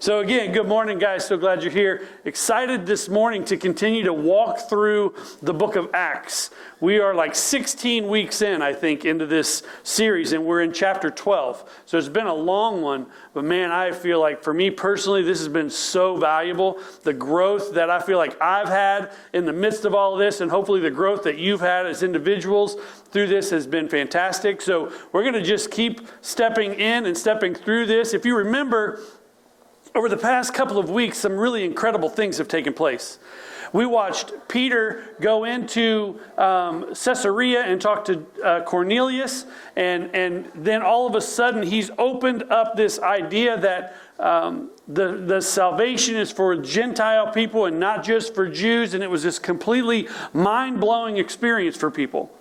So again, good morning, guys. So glad you're here. Excited this morning to continue to walk through the book of Acts. We are like 16 weeks in, I think, into this series, and we're in chapter 12. So it's been a long one, but man, I feel like for me personally, this has been so valuable. The growth that I feel like I've had in the midst of all of this, and hopefully the growth that you've had as individuals through this has been fantastic. So we're going to just keep stepping in and stepping through this. If you remember, over the past couple of weeks, some really incredible things have taken place. We watched Peter go into Caesarea and talk to Cornelius, and then all of a sudden he's opened up this idea that the salvation is for Gentile people and not just for Jews, and it was this completely mind-blowing experience for people.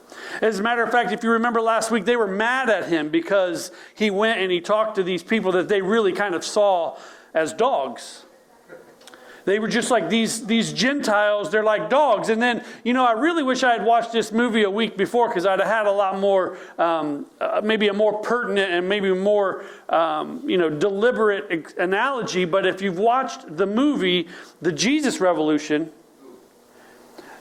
As a matter of fact, if you remember last week, they were mad at him because he went and he talked to these people that they really kind of saw as dogs. They were just like these Gentiles, they're like dogs. And then, I really wish I had watched this movie a week before, because I'd have had a lot more, maybe a more pertinent and maybe more, deliberate analogy. But if you've watched the movie, The Jesus Revolution,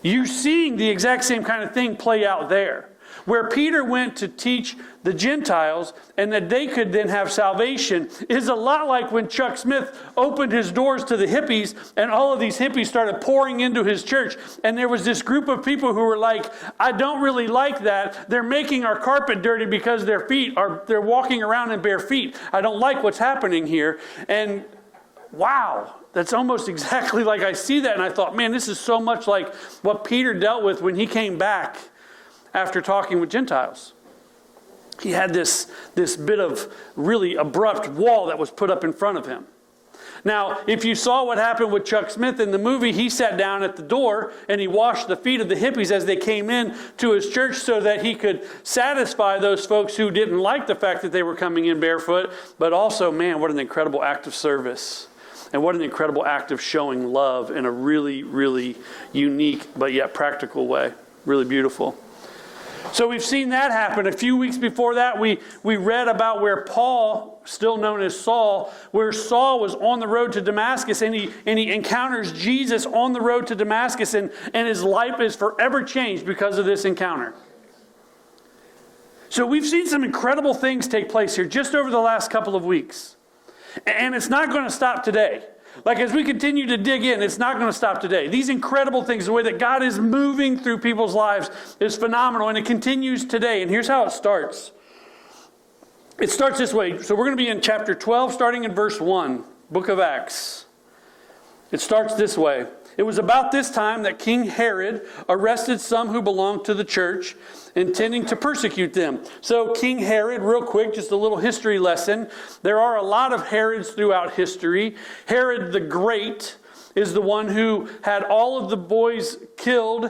you're seeing the exact same kind of thing play out there, where Peter went to teach the Gentiles and that they could then have salvation, is a lot like when Chuck Smith opened his doors to the hippies and all of these hippies started pouring into his church. And there was this group of people who were like, I don't really like that. They're making our carpet dirty because they're walking around in bare feet. I don't like what's happening here. And wow, that's almost exactly like I see that. And I thought, man, this is so much like what Peter dealt with when he came back after talking with Gentiles. He had this bit of really abrupt wall that was put up in front of him. Now, if you saw what happened with Chuck Smith in the movie, he sat down at the door and he washed the feet of the hippies as they came in to his church so that he could satisfy those folks who didn't like the fact that they were coming in barefoot. But also, man, what an incredible act of service. And what an incredible act of showing love in a really, really unique but yet practical way. Really beautiful. So we've seen that happen. A few weeks before that, we read about where Paul, still known as Saul, where Saul was on the road to Damascus, and he encounters Jesus on the road to Damascus, and his life is forever changed because of this encounter. So we've seen some incredible things take place here just over the last couple of weeks. And it's not going to stop today. Like, as we continue to dig in, it's not going to stop today. These incredible things, the way that God is moving through people's lives is phenomenal, and it continues today. And here's how it starts. It starts this way. So we're going to be in chapter 12, starting in verse 1, book of Acts. It starts this way. It was about this time that King Herod arrested some who belonged to the church, intending to persecute them. So King Herod, real quick, just a little history lesson. There are a lot of Herods throughout history. Herod the Great is the one who had all of the boys killed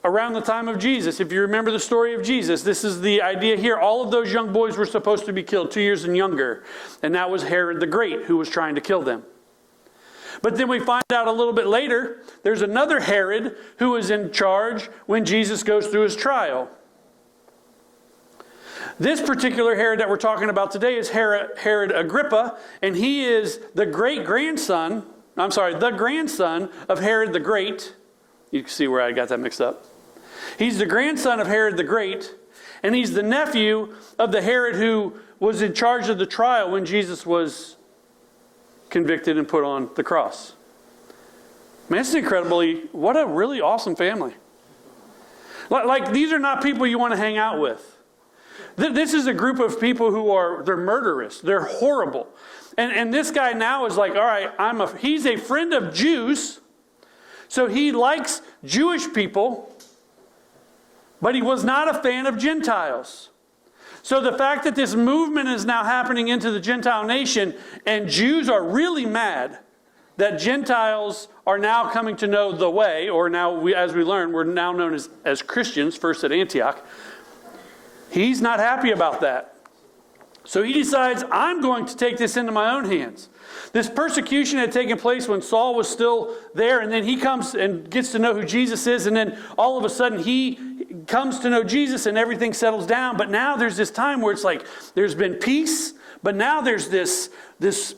around the time of Jesus. If you remember the story of Jesus, this is the idea here. All of those young boys were supposed to be killed 2 years and younger. And that was Herod the Great who was trying to kill them. But then we find out a little bit later, there's another Herod who is in charge when Jesus goes through his trial. This particular Herod that we're talking about today is Herod Agrippa, and he is the grandson of Herod the Great. You can see where I got that mixed up. He's the grandson of Herod the Great, and he's the nephew of the Herod who was in charge of the trial when Jesus was convicted and put on the cross. Man, this is incredibly, what a really awesome family. Like, these are not people you want to hang out with. This is a group of people they're murderous. They're horrible. And this guy now is like, all right, he's a friend of Jews, so he likes Jewish people, but he was not a fan of Gentiles. So the fact that this movement is now happening into the Gentile nation, and Jews are really mad that Gentiles are now coming to know the way, or now, as we learn, we're now known as Christians, first at Antioch. He's not happy about that. So he decides, I'm going to take this into my own hands. This persecution had taken place when Saul was still there, and then he comes and gets to know who Jesus is, and then all of a sudden he comes to know Jesus and everything settles down. But now there's this time where it's like there's been peace, But now there's this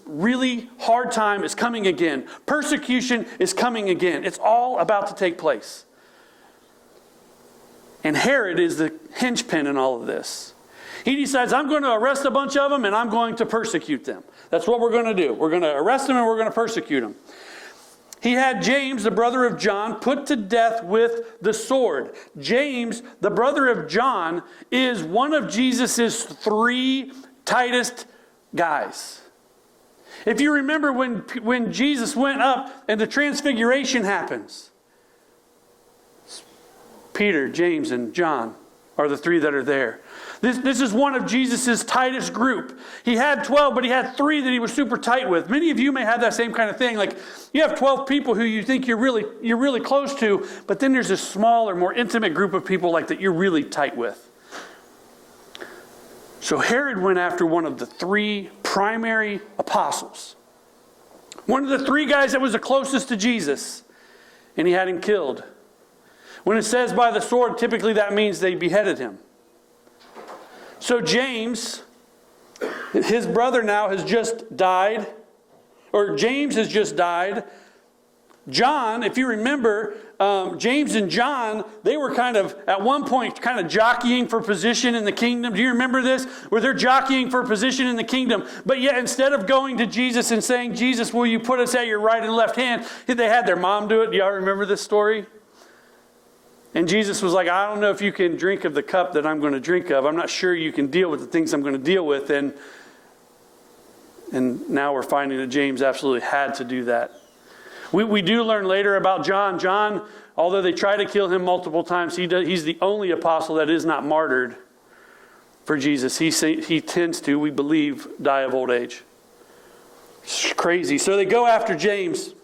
really hard time is coming again. Persecution is coming again. It's all about to take place. And Herod is the linchpin in all of this. He decides, I'm going to arrest a bunch of them and I'm going to persecute them. That's what we're going to do. We're going to arrest them and we're going to persecute them. He had James, the brother of John, put to death with the sword. James, the brother of John, is one of Jesus' 3 tightest guys. If you remember when Jesus went up and the transfiguration happens, Peter, James, and John are the 3 that are there. This is one of Jesus' tightest group. He had 12, but he had 3 that he was super tight with. Many of you may have that same kind of thing. Like you have 12 people who you think you're really close to, but then there's a smaller, more intimate group of people like that you're really tight with. So Herod went after one of the 3 primary apostles. One of the 3 guys that was the closest to Jesus, and he had him killed. When it says by the sword, typically that means they beheaded him. So James, his brother now has just died, or James has just died. John, if you remember, James and John, they were kind of, at one point, kind of jockeying for position in the kingdom. Do you remember this? Where they're jockeying for position in the kingdom. But yet, instead of going to Jesus and saying, Jesus, will you put us at your right and left hand? They had their mom do it. Do y'all remember this story? And Jesus was like, I don't know if you can drink of the cup that I'm going to drink of. I'm not sure you can deal with the things I'm going to deal with. And now we're finding that James absolutely had to do that. We do learn later about John. John, although they try to kill him multiple times, he's the only apostle that is not martyred for Jesus. He tends to, we believe, die of old age. It's crazy. So they go after James.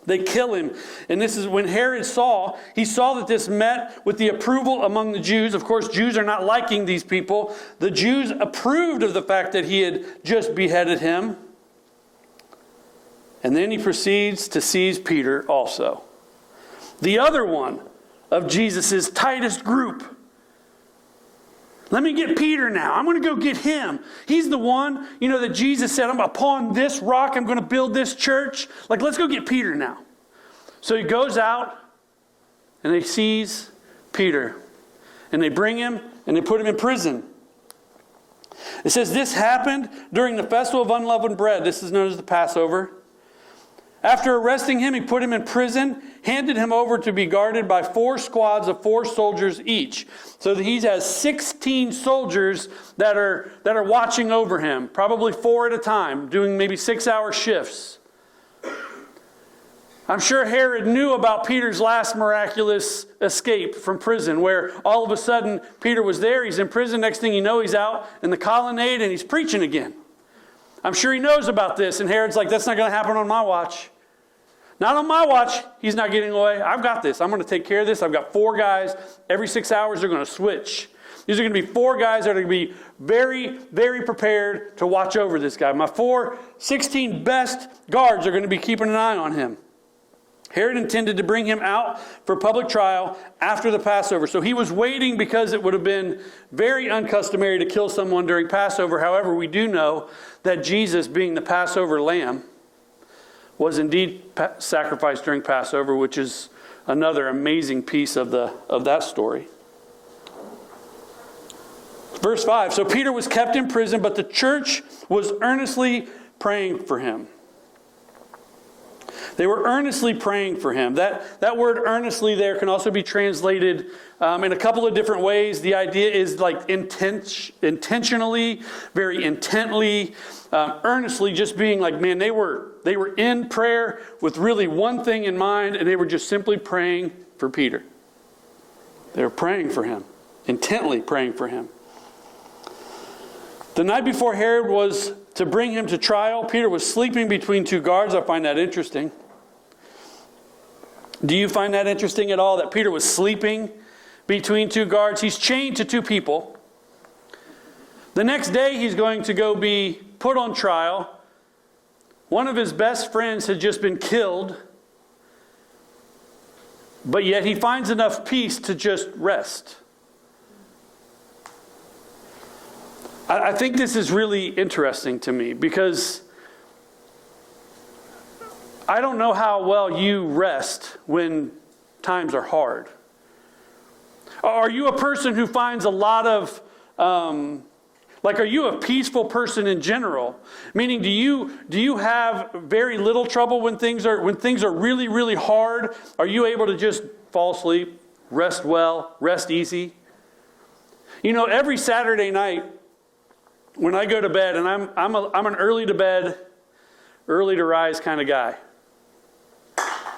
They kill him. And this is when Herod saw that this met with the approval among the Jews. Of course, Jews are not liking these people. The Jews approved of the fact that he had just beheaded him. And then he proceeds to seize Peter also. The other one of Jesus' tightest group. Let me get Peter now. I'm going to go get him. He's the one, that Jesus said, upon this rock, I'm going to build this church. Like, let's go get Peter now. So he goes out and they seize Peter. And they bring him and they put him in prison. It says this happened during the festival of unleavened bread. This is known as the Passover. After arresting him, he put him in prison, handed him over to be guarded by 4 squads of 4 soldiers each. So that he has 16 soldiers that are watching over him, probably 4 at a time, doing maybe 6-hour shifts. I'm sure Herod knew about Peter's last miraculous escape from prison, where all of a sudden Peter was there, he's in prison, next thing you know he's out in the colonnade and he's preaching again. I'm sure he knows about this, and Herod's like, that's not going to happen on my watch. Not on my watch. He's not getting away. I've got this. I'm going to take care of this. I've got 4 guys. Every 6 hours, they're going to switch. These are going to be 4 guys that are going to be very, very prepared to watch over this guy. My 16 best guards are going to be keeping an eye on him. Herod intended to bring him out for public trial after the Passover. So he was waiting because it would have been very uncustomary to kill someone during Passover. However, we do know that Jesus, being the Passover lamb, was indeed sacrificed during Passover, which is another amazing piece of that story. Verse 5, so Peter was kept in prison, but the church was earnestly praying for him. They were earnestly praying for him. That word earnestly there can also be translated in a couple of different ways. The idea is like intentionally, very intently, earnestly, just being like, man, they were in prayer with really one thing in mind, and they were just simply praying for Peter. They were praying for him, intently praying for him. The night before Herod was to bring him to trial, Peter was sleeping between 2 guards. I find that interesting. Do you find that interesting at all, that Peter was sleeping between 2 guards? He's chained to 2 people. The next day, he's going to go be put on trial. One of his best friends had just been killed, but yet he finds enough peace to just rest. I think this is really interesting to me because I don't know how well you rest when times are hard. Are you a person who finds a lot of, are you a peaceful person in general? Meaning, do you have very little trouble when things are really, really hard? Are you able to just fall asleep, rest well, rest easy? You know, every Saturday night when I go to bed, and I'm an early to bed, early to rise kind of guy.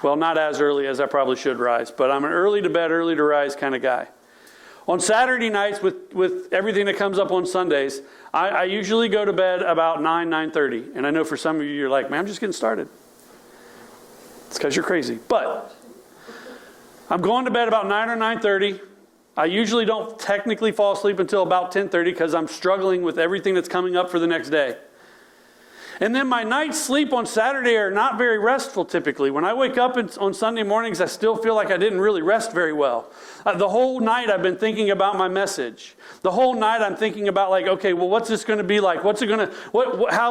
Well, not as early as I probably should rise, but I'm an early to bed, early to rise kind of guy. On Saturday nights, with everything that comes up on Sundays, I usually go to bed about 9:30. And I know for some of you, you're like, man, I'm just getting started. It's because you're crazy. But I'm going to bed about 9 or 9:30. I usually don't technically fall asleep until about 10:30 because I'm struggling with everything that's coming up for the next day. And then my night's sleep on Saturday are not very restful typically. When I wake up on Sunday mornings, I still feel like I didn't really rest very well. The whole night I've been thinking about my message. The whole night I'm thinking about okay, well, what's this going to be like? How's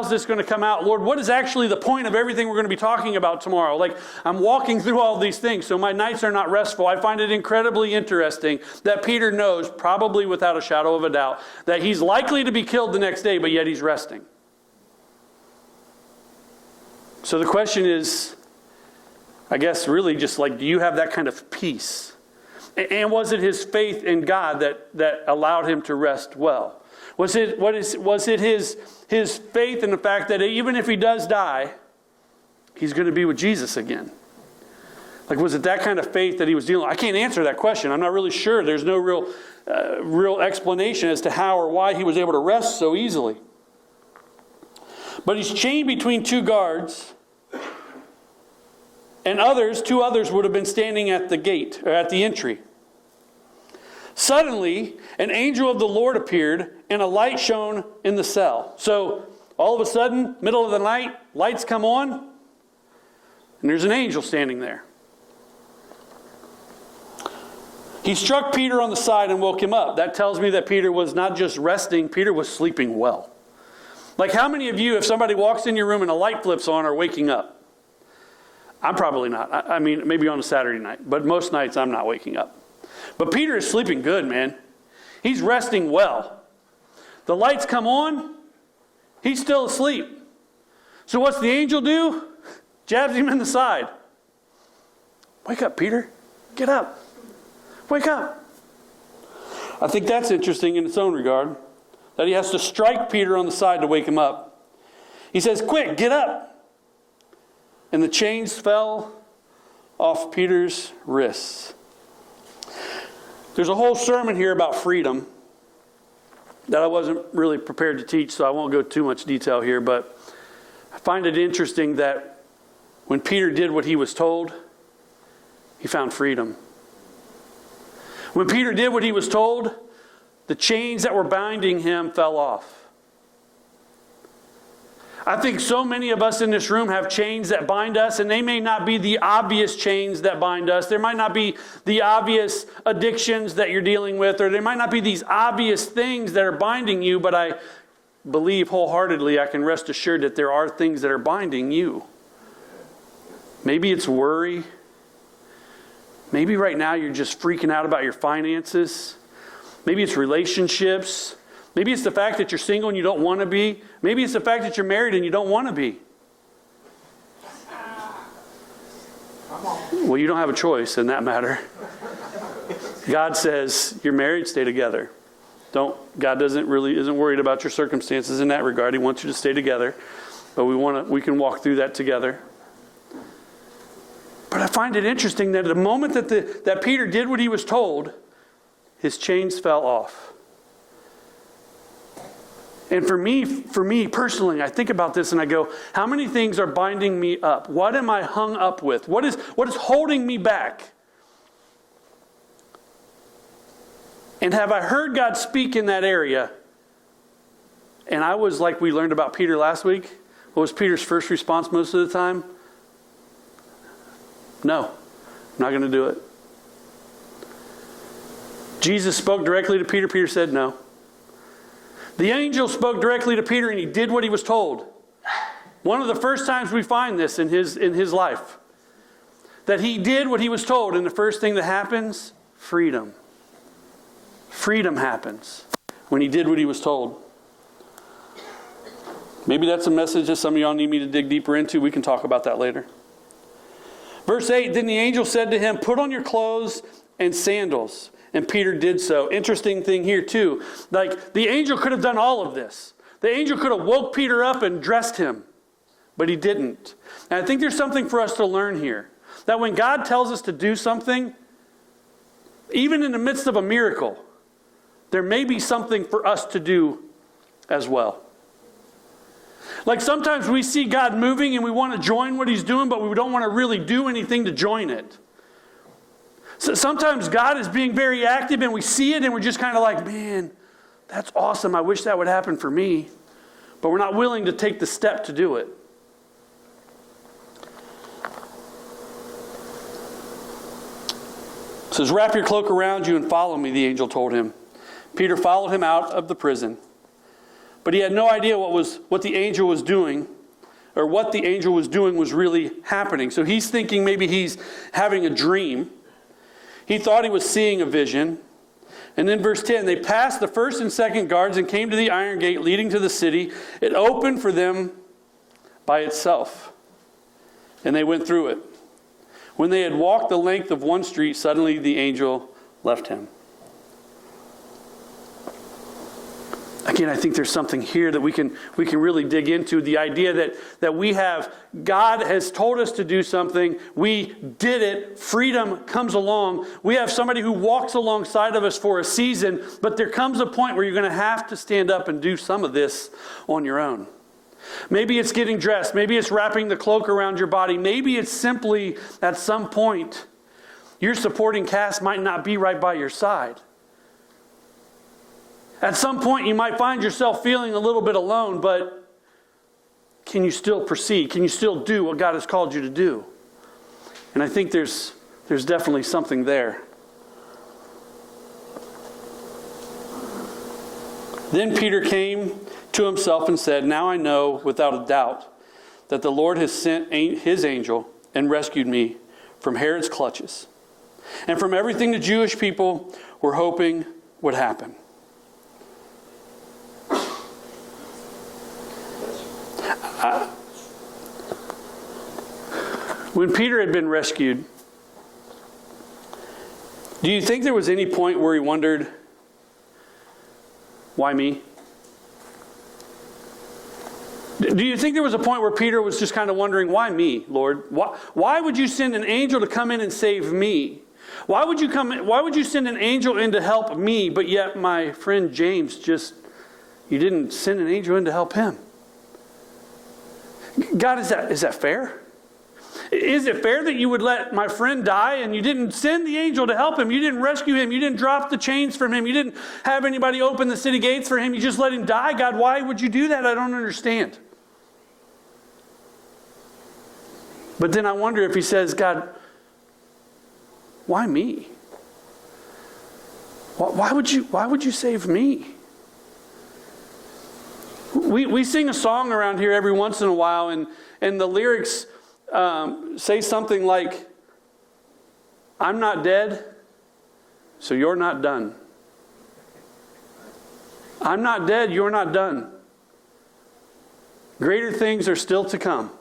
this going to come out? Lord, what is actually the point of everything we're going to be talking about tomorrow? I'm walking through all these things, so my nights are not restful. I find it incredibly interesting that Peter knows, probably without a shadow of a doubt, that he's likely to be killed the next day, but yet he's resting. So the question is, I guess really just do you have that kind of peace? And was it his faith in God that allowed him to rest well? Was it his faith in the fact that even if he does die, he's going to be with Jesus again? Was it that kind of faith that he was dealing with? I can't answer that question. I'm not really sure. There's no real explanation as to how or why he was able to rest so easily. But he's chained between two guards, and two others would have been standing at the gate, or at the entry. Suddenly, an angel of the Lord appeared, and a light shone in the cell. So, all of a sudden, middle of the night, lights come on, and there's an angel standing there. He struck Peter on the side and woke him up. That tells me that Peter was not just resting, Peter was sleeping well. How many of you, if somebody walks in your room and a light flips on, are waking up? I'm probably not. I mean, maybe on a Saturday night. But most nights I'm not waking up. But Peter is sleeping good, man. He's resting well. The lights come on. He's still asleep. So what's the angel do? Jabs him in the side. Wake up, Peter. Get up. Wake up. I think that's interesting in its own regard. That he has to strike Peter on the side to wake him up. He says, quick, get up. And the chains fell off Peter's wrists. There's a whole sermon here about freedom that I wasn't really prepared to teach, so I won't go too much detail here, but I find it interesting that when Peter did what he was told, he found freedom. When Peter did what he was told, the chains that were binding him fell off. I think so many of us in this room have chains that bind us, and they may not be the obvious chains that bind us. There might not be the obvious addictions that you're dealing with, or there might not be these obvious things that are binding you, but I believe wholeheartedly, I can rest assured that there are things that are binding you. Maybe it's worry. Maybe right now you're just freaking out about your finances. Maybe it's relationships. Maybe it's the fact that you're single and you don't want to be. Maybe it's the fact that you're married and you don't want to be. Well, you don't have a choice in that matter. God says, you're married, stay together. God isn't worried about your circumstances in that regard. He wants you to stay together. But we can walk through that together. But I find it interesting that the moment that Peter did what he was told, his chains fell off. And for me personally, I think about this and I go, how many things are binding me up? What am I hung up with? What is holding me back? And have I heard God speak in that area? And I was like we learned about Peter last week. What was Peter's first response most of the time? No, I'm not going to do it. Jesus spoke directly to Peter. Peter said no. The angel spoke directly to Peter, and he did what he was told. One of the first times we find this in his life. That he did what he was told, and the first thing that happens, freedom. Freedom happens when he did what he was told. Maybe that's a message that some of y'all need me to dig deeper into. We can talk about that later. Verse 8, then the angel said to him, put on your clothes and sandals. And Peter did so. Interesting thing here too. Like, the angel could have done all of this. The angel could have woke Peter up and dressed him. But he didn't. And I think there's something for us to learn here. That when God tells us to do something, even in the midst of a miracle, there may be something for us to do as well. Like sometimes we see God moving and we want to join what he's doing, but we don't want to really do anything to join it. So sometimes God is being very active and we see it and we're just kind of like, man, that's awesome. I wish that would happen for me. But we're not willing to take the step to do it. It says, wrap your cloak around you and follow me, the angel told him. Peter followed him out of the prison. But he had no idea what the angel was doing, or what the angel was doing was really happening. So he's thinking maybe he's having a dream. He thought he was seeing a vision. And then verse 10, they passed the first and second guards and came to the iron gate leading to the city. It opened for them by itself. And they went through it. When they had walked the length of one street, suddenly the angel left him. Again, I think there's something here that we can really dig into. The idea that we have, God has told us to do something. We did it. Freedom comes along. We have somebody who walks alongside of us for a season, but there comes a point where you're going to have to stand up and do some of this on your own. Maybe it's getting dressed. Maybe it's wrapping the cloak around your body. Maybe it's simply at some point your supporting cast might not be right by your side. At some point, you might find yourself feeling a little bit alone, but can you still proceed? Can you still do what God has called you to do? And I think there's definitely something there. Then Peter came to himself and said, now I know without a doubt that the Lord has sent his angel and rescued me from Herod's clutches and from everything the Jewish people were hoping would happen. When Peter had been rescued, do you think there was any point where he wondered, why me? Do you think there was a point where Peter was just kind of wondering, why me, Lord? Why would you send an angel to come in and save me? Why would you send an angel in to help me, but yet my friend James you didn't send an angel in to help him? God, is that fair? Is it fair that you would let my friend die and you didn't send the angel to help him? You didn't rescue him. You didn't drop the chains from him. You didn't have anybody open the city gates for him. You just let him die. God, why would you do that? I don't understand. But then I wonder if he says, God, why me? Why would you save me? We sing a song around here every once in a while, and the lyrics say something like, I'm not dead, so you're not done. I'm not dead, you're not done. Greater things are still to come.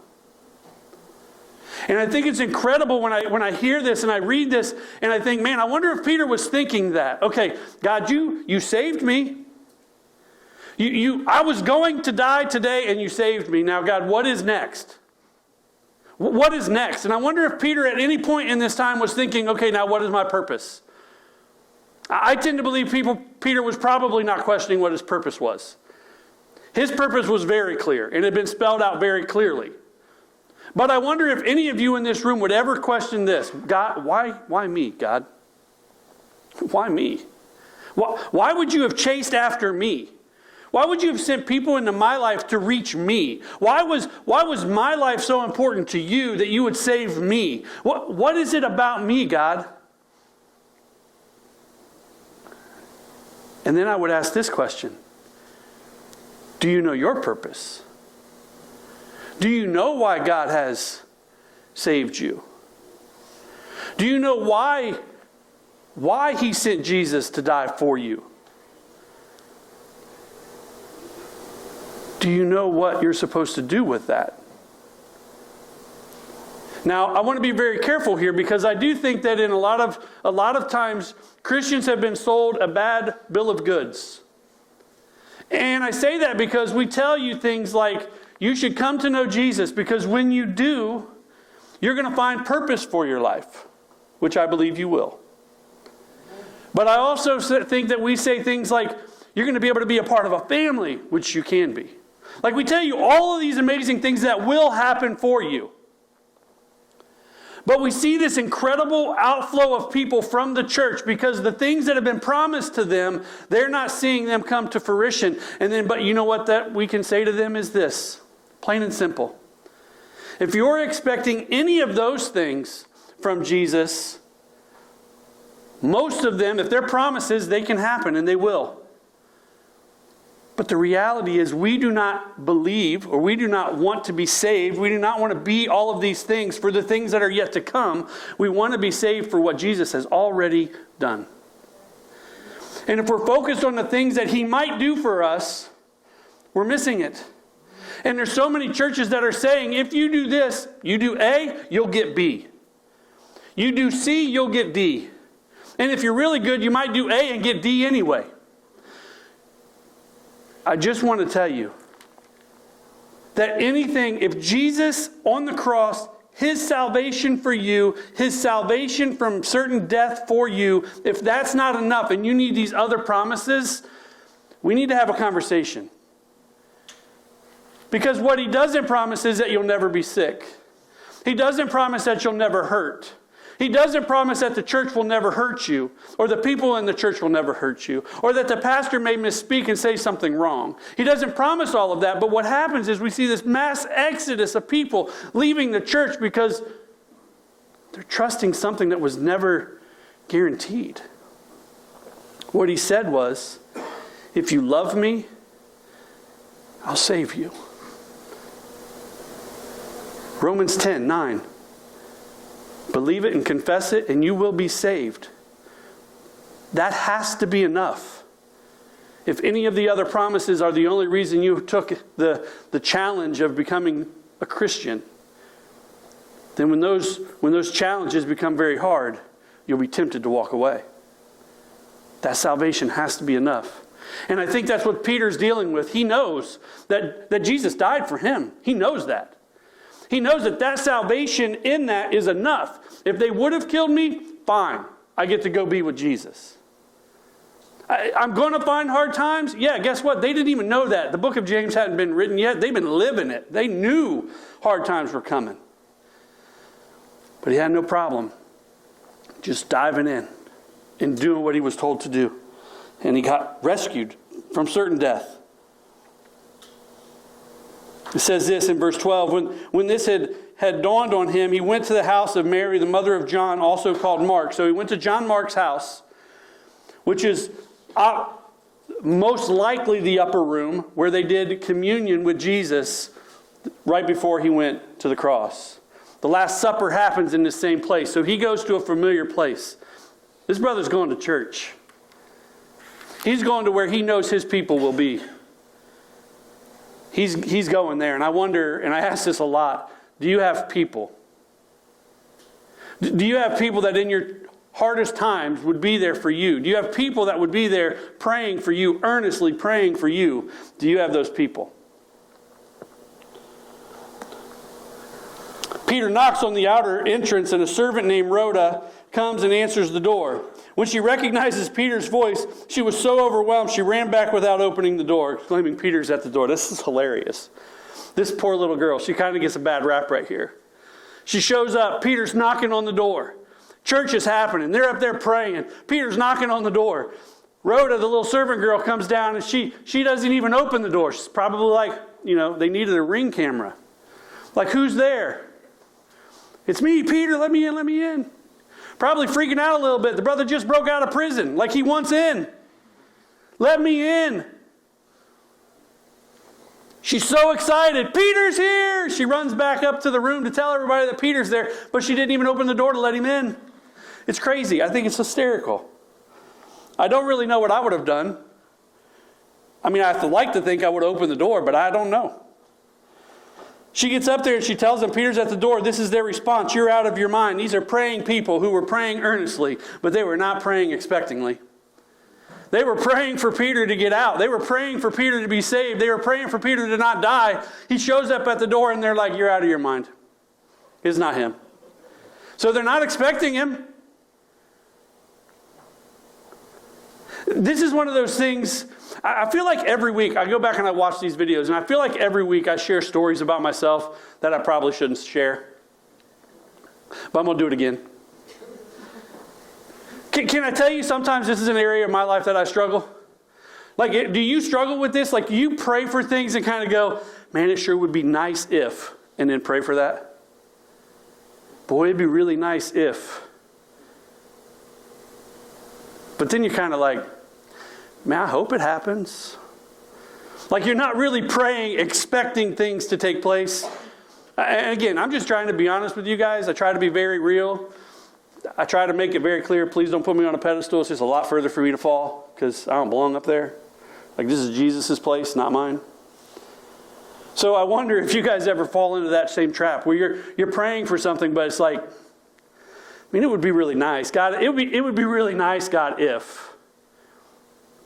And I think it's incredible when I hear this and I read this and I think, man, I wonder if Peter was thinking that. Okay, God, you saved me. I was going to die today and you saved me. Now, God, what is next? What is next? And I wonder if Peter at any point in this time was thinking, okay, now what is my purpose? I tend to believe Peter was probably not questioning what his purpose was. His purpose was very clear and it had been spelled out very clearly. But I wonder if any of you in this room would ever question this. God, why me, God? Why me? Why would you have chased after me? Why would you have sent people into my life to reach me? Why was my life so important to you that you would save me? What is it about me, God? And then I would ask this question. Do you know your purpose? Do you know why God has saved you? Do you know why He sent Jesus to die for you? Do you know what you're supposed to do with that? Now, I want to be very careful here because I do think that in a lot of times Christians have been sold a bad bill of goods. And I say that because we tell you things like, you should come to know Jesus because when you do, you're going to find purpose for your life, which I believe you will. But I also think that we say things like, you're going to be able to be a part of a family, which you can be. Like we tell you all of these amazing things that will happen for you. But we see this incredible outflow of people from the church because the things that have been promised to them, they're not seeing them come to fruition. But you know what that we can say to them is this, plain and simple. If you're expecting any of those things from Jesus, most of them, if they're promises, they can happen and they will. But the reality is we do not believe or we do not want to be saved. We do not want to be all of these things for the things that are yet to come. We want to be saved for what Jesus has already done. And if we're focused on the things that He might do for us, we're missing it. And there's so many churches that are saying, if you do this, you do A, you'll get B. You do C, you'll get D. And if you're really good, you might do A and get D anyway. I just want to tell you that if Jesus on the cross, His salvation for you, His salvation from certain death for you, if that's not enough and you need these other promises, we need to have a conversation. Because what He doesn't promise is that you'll never be sick. He doesn't promise that you'll never hurt. He doesn't promise that the church will never hurt you, or the people in the church will never hurt you, or that the pastor may misspeak and say something wrong. He doesn't promise all of that, but what happens is we see this mass exodus of people leaving the church because they're trusting something that was never guaranteed. What He said was, if you love me, I'll save you. Romans 10:9. Believe it and confess it, and you will be saved. That has to be enough. If any of the other promises are the only reason you took the challenge of becoming a Christian, then when those challenges become very hard, you'll be tempted to walk away. That salvation has to be enough. And I think that's what Peter's dealing with. He knows that Jesus died for him. He knows that. He knows that salvation in that is enough. If they would have killed me, fine. I get to go be with Jesus. I'm going to find hard times? Yeah, guess what? They didn't even know that. The book of James hadn't been written yet. They've been living it. They knew hard times were coming. But he had no problem just diving in and doing what he was told to do. And he got rescued from certain death. It says this in verse 12, when this had dawned on him, he went to the house of Mary, the mother of John, also called Mark. So he went to John Mark's house, which is most likely the upper room where they did communion with Jesus right before he went to the cross. The Last Supper happens in the same place. So he goes to a familiar place. This brother's going to church. He's going to where he knows his people will be. He's going there. And I wonder, and I ask this a lot, do you have people? Do you have people that in your hardest times would be there for you? Do you have people that would be there praying for you, earnestly praying for you? Do you have those people? Peter knocks on the outer entrance and a servant named Rhoda comes and answers the door. When she recognizes Peter's voice, she was so overwhelmed she ran back without opening the door, claiming Peter's at the door. This is hilarious. This poor little girl, she kind of gets a bad rap right here. She shows up. Peter's knocking on the door. Church is happening. They're up there praying. Peter's knocking on the door. Rhoda, the little servant girl, comes down and she doesn't even open the door. She's probably like, they needed a Ring camera. Like, who's there? It's me, Peter. Let me in. Probably freaking out a little bit. The brother just broke out of prison. Like he wants in. Let me in. She's so excited. Peter's here. She runs back up to the room to tell everybody that Peter's there, but she didn't even open the door to let him in. It's crazy. I think it's hysterical. I don't really know what I would have done. I mean, I have to like to think I would open the door, but I don't know. She gets up there and she tells them, Peter's at the door. This is their response. You're out of your mind. These are praying people who were praying earnestly, but they were not praying expectingly. They were praying for Peter to get out. They were praying for Peter to be saved. They were praying for Peter to not die. He shows up at the door and they're like, you're out of your mind. It's not him. So they're not expecting him. This is one of those things, I feel like every week, I go back and I watch these videos, and I feel like every week I share stories about myself that I probably shouldn't share. But I'm going to do it again. Can I tell you, sometimes this is an area of my life that I struggle? Like, do you struggle with this? Like, do you pray for things and kind of go, man, it sure would be nice if, and then pray for that? Boy, it'd be really nice if. But then you're kind of like, man, I hope it happens. Like, you're not really praying, expecting things to take place. And again, I'm just trying to be honest with you guys. I try to be very real. I try to make it very clear, please don't put me on a pedestal. It's just a lot further for me to fall because I don't belong up there. Like, this is Jesus' place, not mine. So I wonder if you guys ever fall into that same trap where you're praying for something, but it's like, I mean, it would be really nice. God, it would be really nice, God, if.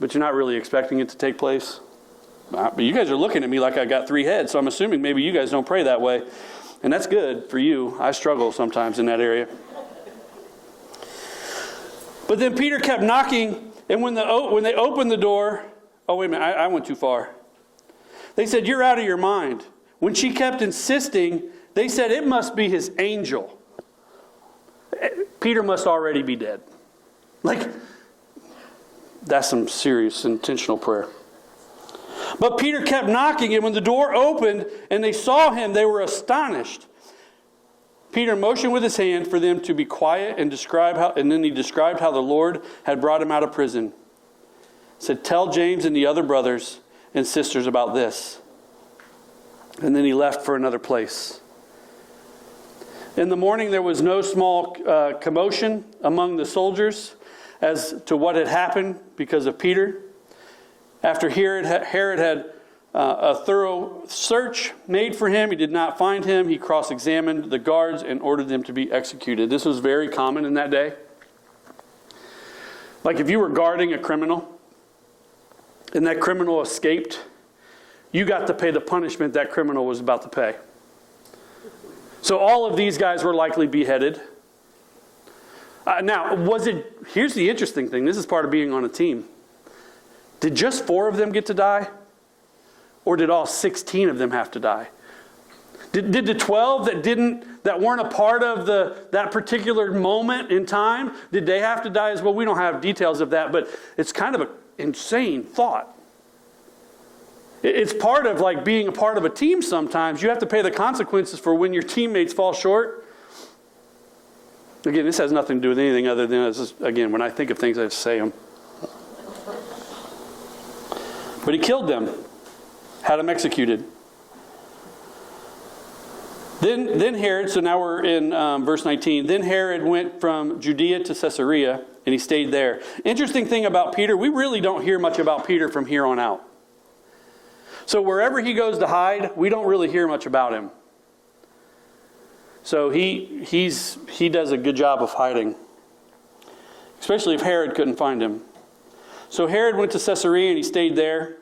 But you're not really expecting it to take place. But you guys are looking at me like I got 3 heads, so I'm assuming maybe you guys don't pray that way. And that's good for you. I struggle sometimes in that area. But then Peter kept knocking, and when they opened the door, oh, wait a minute, I went too far. They said, you're out of your mind. When she kept insisting, they said, it must be his angel. Peter must already be dead. Like, that's some serious intentional prayer. But Peter kept knocking, and when the door opened and they saw him, they were astonished. Peter motioned with his hand for them to be quiet and then he described how the Lord had brought him out of prison. He said, tell James and the other brothers and sisters about this. And then he left for another place. In the morning there was no small commotion among the soldiers as to what had happened because of Peter. After Herod had a thorough search made for him, he did not find him. He cross-examined the guards and ordered them to be executed. This was very common in that day. Like, if you were guarding a criminal and that criminal escaped, you got to pay the punishment that criminal was about to pay. So all of these guys were likely beheaded. Now, here's the interesting thing. This is part of being on a team. Did just 4 of them get to die? Or did all 16 of them have to die? Did the 12 that weren't a part of that particular moment in time, did they have to die as well? We don't have details of that, but it's kind of an insane thought. It's part of like being a part of a team sometimes. You have to pay the consequences for when your teammates fall short. Again, this has nothing to do with anything other than, again, when I think of things, I just say them. But he killed them. Had them executed. Then Herod, so now we're in verse 19. Then Herod went from Judea to Caesarea, and he stayed there. Interesting thing about Peter, we really don't hear much about Peter from here on out. So wherever he goes to hide, we don't really hear much about him. So he does a good job of hiding. Especially if Herod couldn't find him. So Herod went to Caesarea and he stayed there.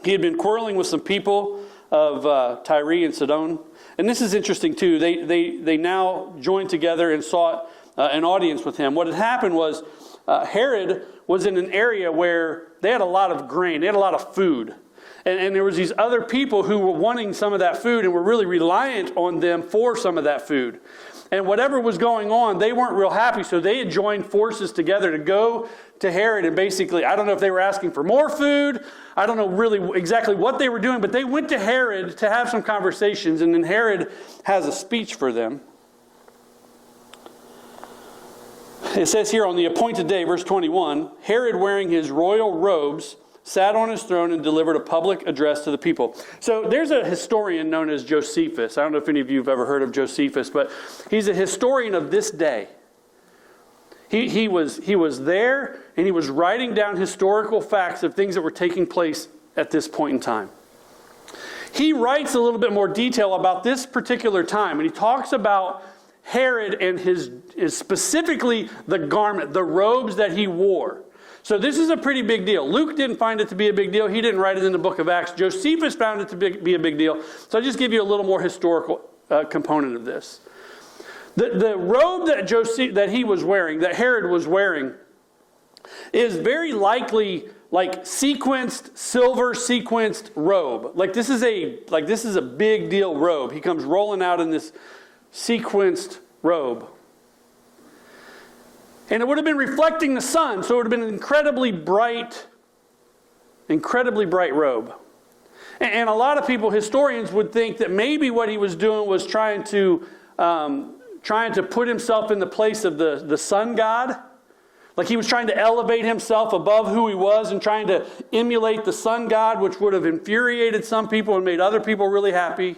He had been quarreling with some people of Tyre and Sidon. And this is interesting too. They now joined together and sought an audience with him. What had happened was Herod was in an area where they had a lot of grain. They had a lot of food. And there was these other people who were wanting some of that food and were really reliant on them for some of that food. And whatever was going on, they weren't real happy. So they had joined forces together to go to Herod. And basically, I don't know if they were asking for more food. I don't know really exactly what they were doing. But they went to Herod to have some conversations. And then Herod has a speech for them. It says here on the appointed day, verse 21, Herod, wearing his royal robes, sat on his throne and delivered a public address to the people. So there's a historian known as Josephus. I don't know if any of you have ever heard of Josephus, but he's a historian of this day. He was there, and he was writing down historical facts of things that were taking place at this point in time. He writes a little bit more detail about this particular time, and he talks about Herod and his specifically the garment, the robes that he wore. So this is a pretty big deal. Luke didn't find it to be a big deal. He didn't write it in the book of Acts. Josephus found it to be a big deal. So I'll just give you a little more historical component of this. The robe that he was wearing, that Herod was wearing, is very likely like sequenced, silver sequenced robe. Like this is a big deal robe. He comes rolling out in this sequenced robe. And it would have been reflecting the sun, so it would have been an incredibly bright robe. And a lot of people, historians, would think that maybe what he was doing was trying to put himself in the place of the sun god. Like he was trying to elevate himself above who he was and trying to emulate the sun god, which would have infuriated some people and made other people really happy.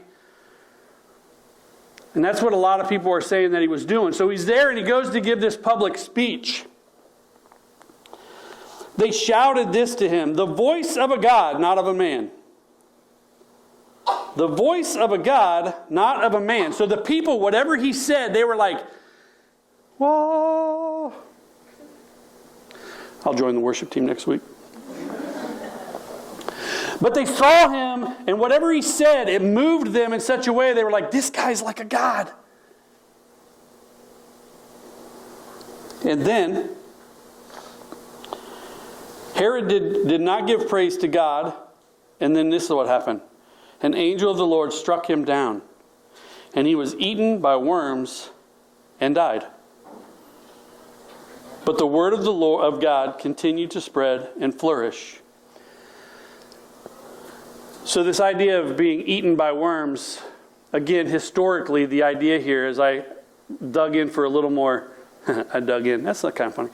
And that's what a lot of people are saying that he was doing. So he's there and he goes to give this public speech. They shouted this to him, "The voice of a God, not of a man." The voice of a God, not of a man. So the people, whatever he said, they were like, whoa. I'll join the worship team next week. But they saw him, and whatever he said, it moved them in such a way they were like, this guy's like a god. And then, Herod did not give praise to God, and then this is what happened. An angel of the Lord struck him down, and he was eaten by worms and died. But the word of the Lord of God continued to spread and flourish. So this idea of being eaten by worms, again, historically, the idea here, as I dug in for a little more, that's not kind of funny.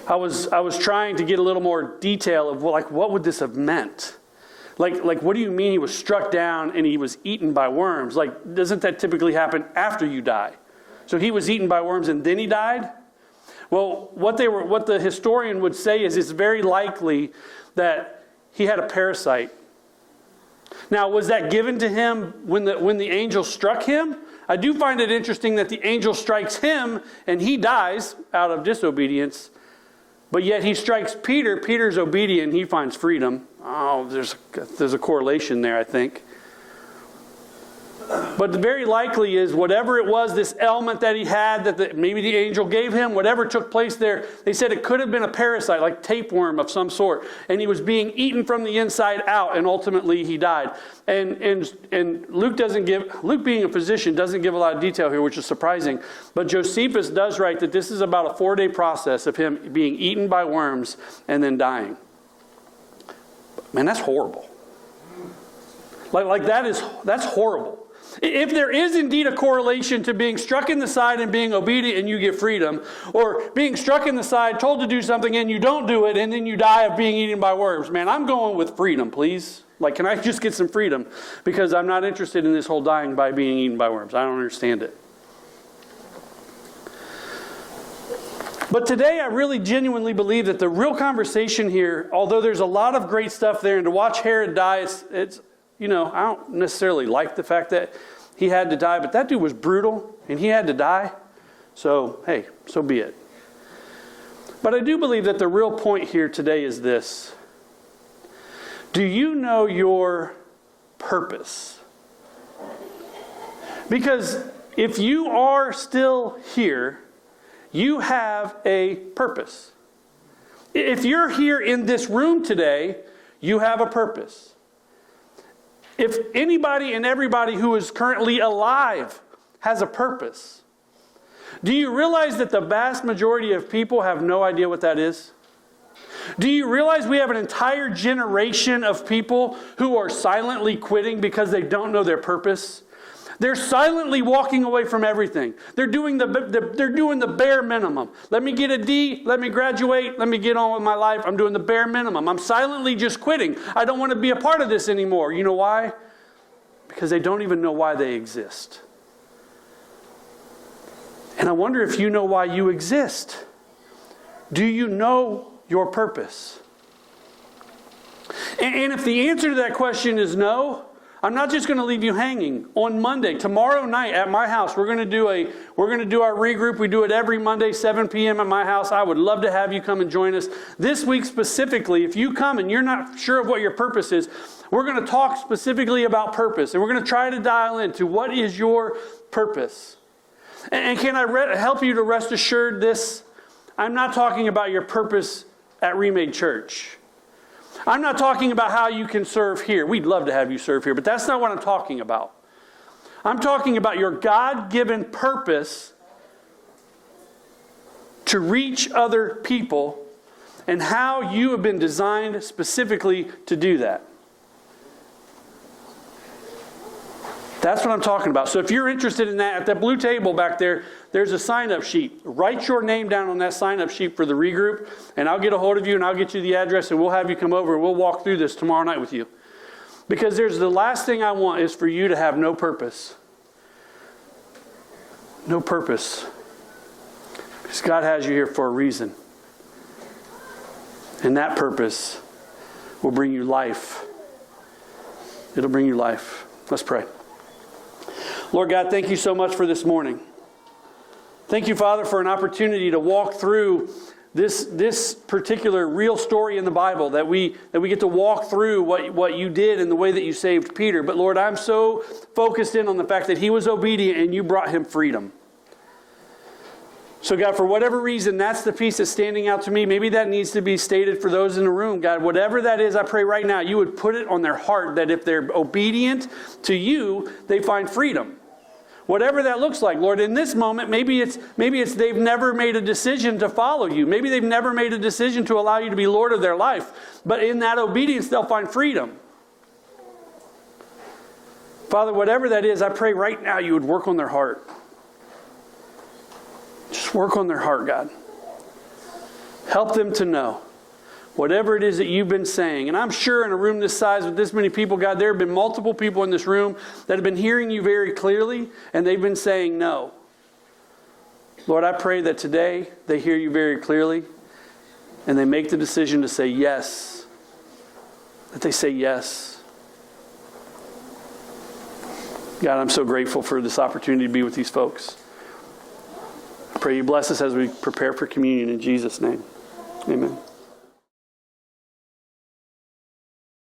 I was trying to get a little more detail of what would this have meant? Like what do you mean he was struck down and he was eaten by worms? Like, doesn't that typically happen after you die? So he was eaten by worms and then he died? Well, what the historian would say is it's very likely that he had a parasite. Now, was that given to him when the angel struck him? I do find it interesting that the angel strikes him and he dies out of disobedience, but yet he strikes Peter. Peter's obedient. He finds freedom. Oh, there's a correlation there, I think. But the very likely is whatever it was, this ailment that he had, that maybe the angel gave him, whatever took place there, they said it could have been a parasite, like tapeworm of some sort. And he was being eaten from the inside out, and ultimately he died. And Luke being a physician, doesn't give a lot of detail here, which is surprising. But Josephus does write that this is about a 4-day process of him being eaten by worms and then dying. Man, that's horrible. That's horrible. If there is indeed a correlation to being struck in the side and being obedient and you get freedom, or being struck in the side, told to do something and you don't do it and then you die of being eaten by worms, man, I'm going with freedom, please. Like, can I just get some freedom? Because I'm not interested in this whole dying by being eaten by worms. I don't understand it. But today I really genuinely believe that the real conversation here, although there's a lot of great stuff there, and to watch Herod die, it's I don't necessarily like the fact that he had to die, but that dude was brutal and he had to die. So, hey, so be it. But I do believe that the real point here today is this. Do you know your purpose? Because if you are still here, you have a purpose. If you're here in this room today, you have a purpose. If anybody and everybody who is currently alive has a purpose, do you realize that the vast majority of people have no idea what that is? Do you realize we have an entire generation of people who are silently quitting because they don't know their purpose? They're silently walking away from everything. They're doing the bare minimum. Let me get a D, let me graduate, let me get on with my life. I'm doing the bare minimum. I'm silently just quitting. I don't want to be a part of this anymore. You know why? Because they don't even know why they exist. And I wonder if you know why you exist. Do you know your purpose? And if the answer to that question is no, I'm not just going to leave you hanging. On Monday, tomorrow night at my house, we're going to do our regroup. We do it every Monday, 7 p.m. at my house. I would love to have you come and join us. This week specifically, if you come and you're not sure of what your purpose is, we're going to talk specifically about purpose. And we're going to try to dial into what is your purpose. And can I help you to rest assured this? I'm not talking about your purpose at Remade Church. I'm not talking about how you can serve here. We'd love to have you serve here, but that's not what I'm talking about. I'm talking about your God-given purpose to reach other people and how you have been designed specifically to do that. That's what I'm talking about. So if you're interested in that, at that blue table back there, there's a sign-up sheet. Write your name down on that sign-up sheet for the regroup, and I'll get a hold of you, and I'll get you the address, and we'll have you come over, and we'll walk through this tomorrow night with you. Because the last thing I want is for you to have no purpose. No purpose. Because God has you here for a reason. And that purpose will bring you life. It'll bring you life. Let's pray. Lord God, thank you so much for this morning. Thank you, Father, for an opportunity to walk through this particular real story in the Bible, that we get to walk through what you did and the way that you saved Peter. But Lord, I'm so focused in on the fact that he was obedient and you brought him freedom. So God, for whatever reason, that's the piece that's standing out to me. Maybe that needs to be stated for those in the room. God, whatever that is, I pray right now you would put it on their heart that if they're obedient to you, they find freedom. Whatever that looks like, Lord, in this moment, maybe it's they've never made a decision to follow you. Maybe they've never made a decision to allow you to be Lord of their life. But in that obedience, they'll find freedom. Father, whatever that is, I pray right now you would work on their heart. Just work on their heart, God. Help them to know whatever it is that you've been saying. And I'm sure in a room this size with this many people, God, there have been multiple people in this room that have been hearing you very clearly, and they've been saying no. Lord, I pray that today they hear you very clearly, and they make the decision to say yes. That they say yes. God, I'm so grateful for this opportunity to be with these folks. I pray you bless us as we prepare for communion in Jesus' name. Amen.